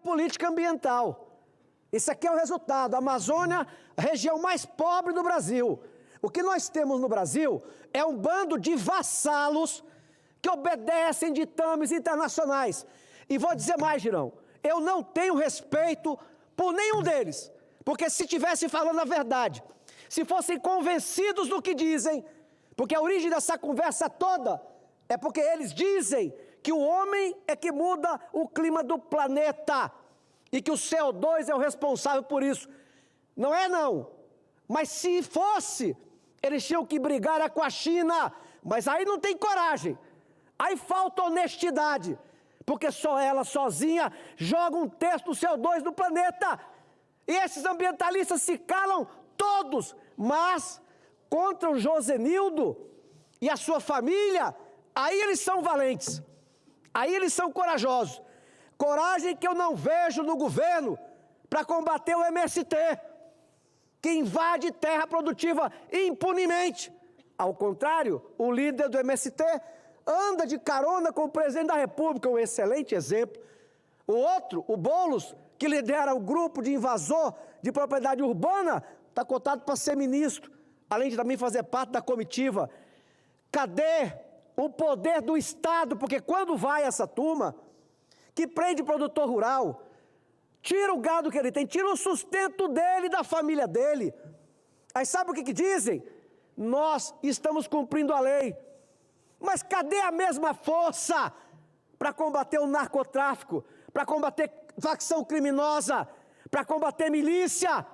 política ambiental. Esse aqui é o resultado. A Amazônia, a região mais pobre do Brasil. O que nós temos no Brasil é um bando de vassalos que obedecem ditames internacionais. E vou dizer mais, Girão, eu não tenho respeito por nenhum deles, porque se estivessem falando a verdade, se fossem convencidos do que dizem, porque a origem dessa conversa toda é porque eles dizem que o homem é que muda o clima do planeta e que o CO2 é o responsável por isso. Não é não, mas se fosse, eles tinham que brigar com a China, mas aí não tem coragem, aí falta honestidade, porque só ela sozinha joga um terço do CO2 do planeta. E esses ambientalistas se calam todos, mas contra o Josenildo e a sua família, aí eles são valentes, aí eles são corajosos. Coragem que eu não vejo no governo para combater o MST, que invade terra produtiva impunemente. Ao contrário, o líder do MST anda de carona com o presidente da República, um excelente exemplo. O outro, o Boulos, que lidera o grupo de invasor de propriedade urbana, está cotado para ser ministro, além de também fazer parte da comitiva. Cadê o poder do Estado? Porque quando vai essa turma que prende produtor rural, tira o gado que ele tem, tira o sustento dele e da família dele. Aí sabe o que dizem? Nós estamos cumprindo a lei. Mas cadê a mesma força para combater o narcotráfico, para combater facção criminosa, para combater milícia?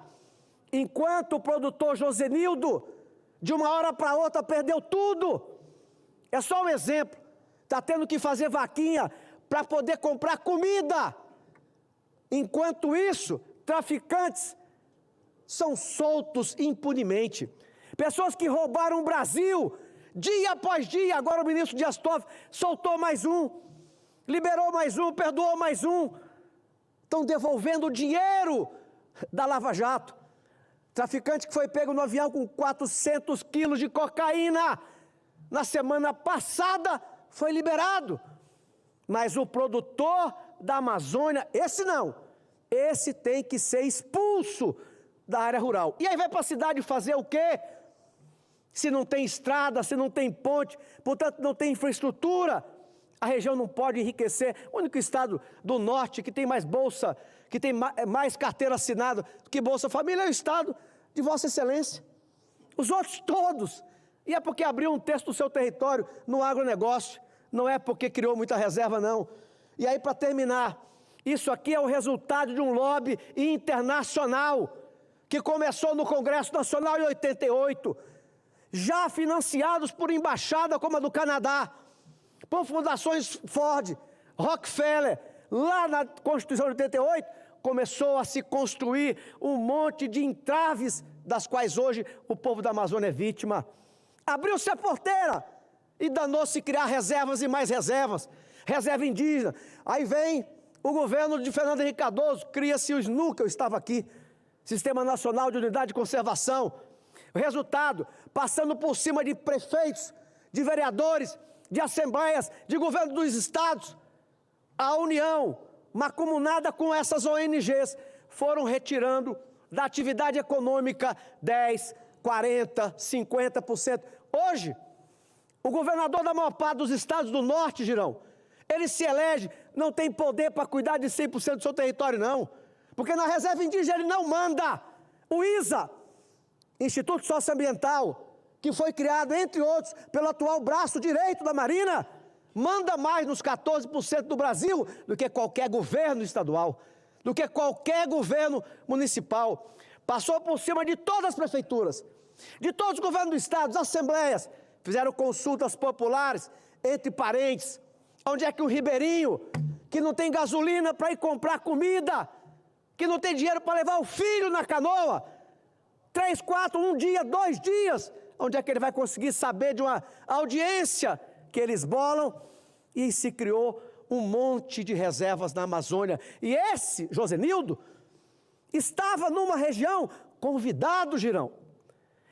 Enquanto o produtor Josenildo, de uma hora para outra, perdeu tudo. É só um exemplo. Está tendo que fazer vaquinha para poder comprar comida. Enquanto isso, traficantes são soltos impunemente. Pessoas que roubaram o Brasil, dia após dia. Agora o ministro Dias Toffoli soltou mais um, liberou mais um, perdoou mais um. Estão devolvendo o dinheiro da Lava Jato. Traficante que foi pego no avião com 400 quilos de cocaína, na semana passada foi liberado. Mas o produtor da Amazônia, esse não, esse tem que ser expulso da área rural. E aí vai para a cidade fazer o quê? Se não tem estrada, se não tem ponte, portanto não tem infraestrutura, a região não pode enriquecer. O único estado do norte que tem mais bolsa, que tem mais carteira assinada do que Bolsa Família é o estado de Vossa Excelência. Os outros todos. E é porque abriu um terço do seu território no agronegócio, não é porque criou muita reserva, não. E aí, para terminar, isso aqui é o resultado de um lobby internacional que começou no Congresso Nacional em 88, já financiados por embaixada como a do Canadá, por fundações Ford, Rockefeller. Lá na Constituição de 88, começou a se construir um monte de entraves, das quais hoje o povo da Amazônia é vítima. Abriu-se a porteira e danou-se criar reservas e mais reservas, reserva indígena. Aí vem o governo de Fernando Henrique Cardoso, cria-se o SNU, que eu estava aqui, Sistema Nacional de Unidade de Conservação. O resultado, passando por cima de prefeitos, de vereadores, de assembleias, de governo dos estados, a União, mancomunada com essas ONGs, foram retirando da atividade econômica 10%, 40%, 50%. Hoje, o governador da maior parte dos estados do norte, Girão, ele se elege, não tem poder para cuidar de 100% do seu território, não. Porque na reserva indígena ele não manda. O ISA, Instituto Socioambiental, que foi criado, entre outros, pelo atual braço direito da Marina, manda mais nos 14% do Brasil do que qualquer governo estadual, do que qualquer governo municipal. Passou por cima de todas as prefeituras, de todos os governos do estado, das assembleias, fizeram consultas populares entre parentes. Onde é que o ribeirinho, que não tem gasolina para ir comprar comida, que não tem dinheiro para levar o filho na canoa, 3, 4, 1 dia, 2 dias, onde é que ele vai conseguir saber de uma audiência que eles bolam? E se criou um monte de reservas na Amazônia. E esse, Josenildo, estava numa região convidado, Girão.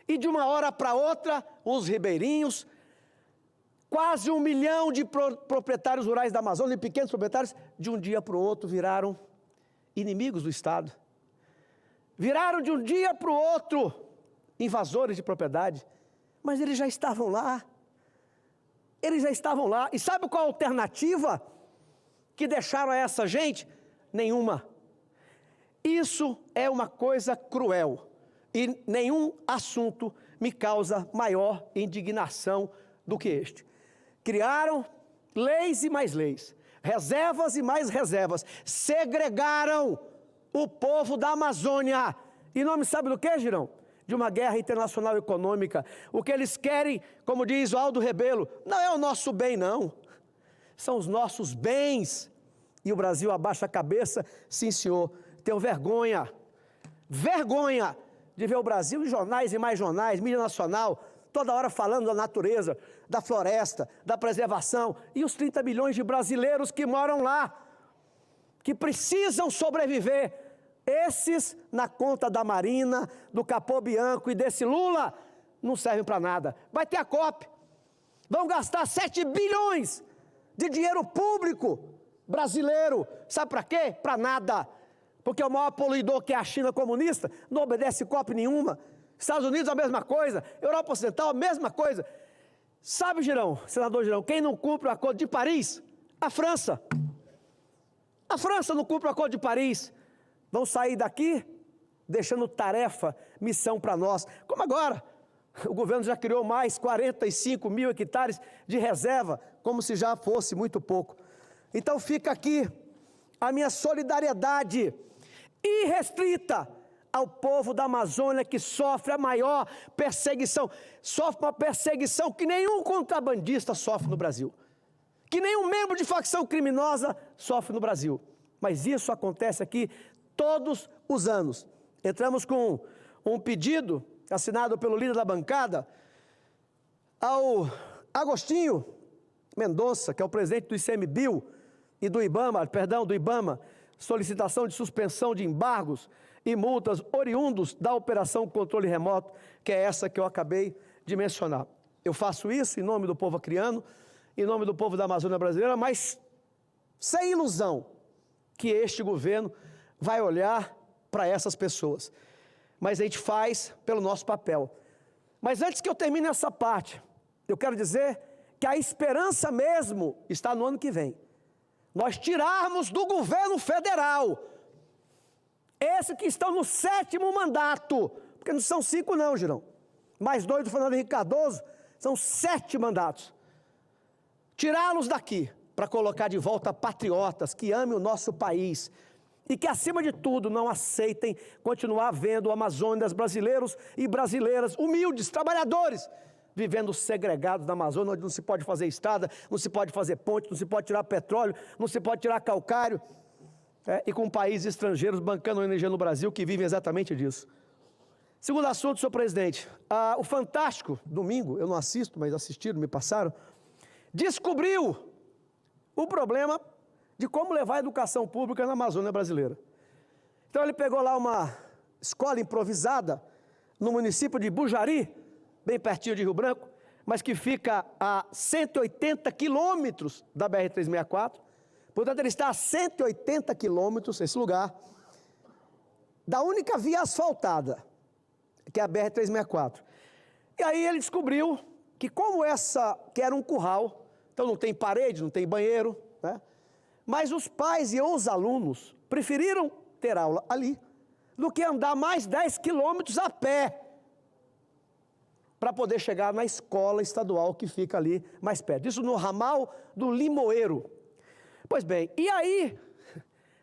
E de uma hora para outra, os ribeirinhos, quase 1 milhão de proprietários rurais da Amazônia, e pequenos proprietários, de um dia para o outro viraram inimigos do Estado. Viraram de um dia para o outro invasores de propriedade, mas eles já estavam lá. Eles já estavam lá. E sabe qual a alternativa que deixaram a essa gente? Nenhuma. Isso é uma coisa cruel. E nenhum assunto me causa maior indignação do que este. Criaram leis e mais leis, reservas e mais reservas, segregaram o povo da Amazônia. E nome sabe do que, Girão? De uma guerra internacional econômica. O que eles querem, como diz o Aldo Rebelo, não é o nosso bem, não. São os nossos bens. E o Brasil abaixa a cabeça, sim, senhor. Tenho vergonha de ver o Brasil em jornais e mais jornais, mídia nacional, toda hora falando da natureza, da floresta, da preservação, e os 30 milhões de brasileiros que moram lá, que precisam sobreviver. Esses, na conta da Marina, do Capô Bianco e desse Lula, não servem para nada. Vai ter a COP, vão gastar 7 bilhões de dinheiro público brasileiro, sabe para quê? Para nada. Porque o maior poluidor, que é a China comunista, não obedece COP nenhuma. Estados Unidos, a mesma coisa. Europa Ocidental, a mesma coisa. Sabe, Girão, senador Girão, quem não cumpre o Acordo de Paris? A França. A França não cumpre o Acordo de Paris. Vão sair daqui deixando tarefa, missão para nós. Como agora, o governo já criou mais 45 mil hectares de reserva, como se já fosse muito pouco. Então fica aqui a minha solidariedade irrestrita ao povo da Amazônia, que sofre a maior perseguição, sofre uma perseguição que nenhum contrabandista sofre no Brasil, que nenhum membro de facção criminosa sofre no Brasil, mas isso acontece aqui todos os anos. Entramos com um pedido, assinado pelo líder da bancada, ao Agostinho Mendonça, que é o presidente do ICMBio e do IBAMA, solicitação de suspensão de embargos e multas oriundos da Operação Controle Remoto, que é essa que eu acabei de mencionar. Eu faço isso em nome do povo acreano, em nome do povo da Amazônia brasileira, mas sem ilusão que este governo vai olhar para essas pessoas. Mas a gente faz pelo nosso papel. Mas antes que eu termine essa parte, eu quero dizer que a esperança mesmo está no ano que vem. Nós tirarmos do governo federal esse que estão no 7º mandato, porque não são 5 não, Girão, mais 2 do Fernando Henrique Cardoso, são 7 mandatos. Tirá-los daqui para colocar de volta patriotas que amem o nosso país e que, acima de tudo, não aceitem continuar vendo Amazônias, brasileiros e brasileiras humildes, trabalhadores, vivendo segregados na Amazônia, onde não se pode fazer estrada, não se pode fazer ponte, não se pode tirar petróleo, não se pode tirar calcário, e com países estrangeiros bancando a energia no Brasil, que vivem exatamente disso. Segundo assunto, senhor presidente, o Fantástico, domingo, eu não assisto, mas assistiram, me passaram, descobriu o problema de como levar a educação pública na Amazônia brasileira. Então ele pegou lá uma escola improvisada, no município de Bujari, bem pertinho de Rio Branco, mas que fica a 180 quilômetros da BR-364, portanto ele está a 180 quilômetros, esse lugar, da única via asfaltada, que é a BR-364. E aí ele descobriu que como que era um curral, então não tem parede, não tem banheiro, né? Mas os pais e os alunos preferiram ter aula ali, do que andar mais 10 quilômetros a pé, para poder chegar na escola estadual que fica ali mais perto. Isso no ramal do Limoeiro. Pois bem, e aí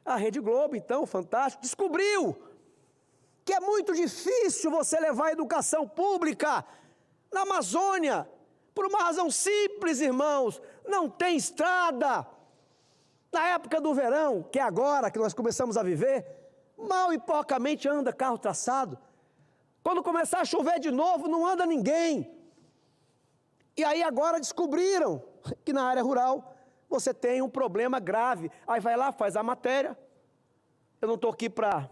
a Rede Globo, então, Fantástico, descobriu que é muito difícil você levar a educação pública na Amazônia, por uma razão simples, irmãos, não tem estrada. Na época do verão, que é agora que nós começamos a viver, mal e porcamente anda carro traçado. Quando começar a chover de novo, não anda ninguém. E aí agora descobriram que na área rural você tem um problema grave. Aí vai lá, faz a matéria. Eu não estou aqui para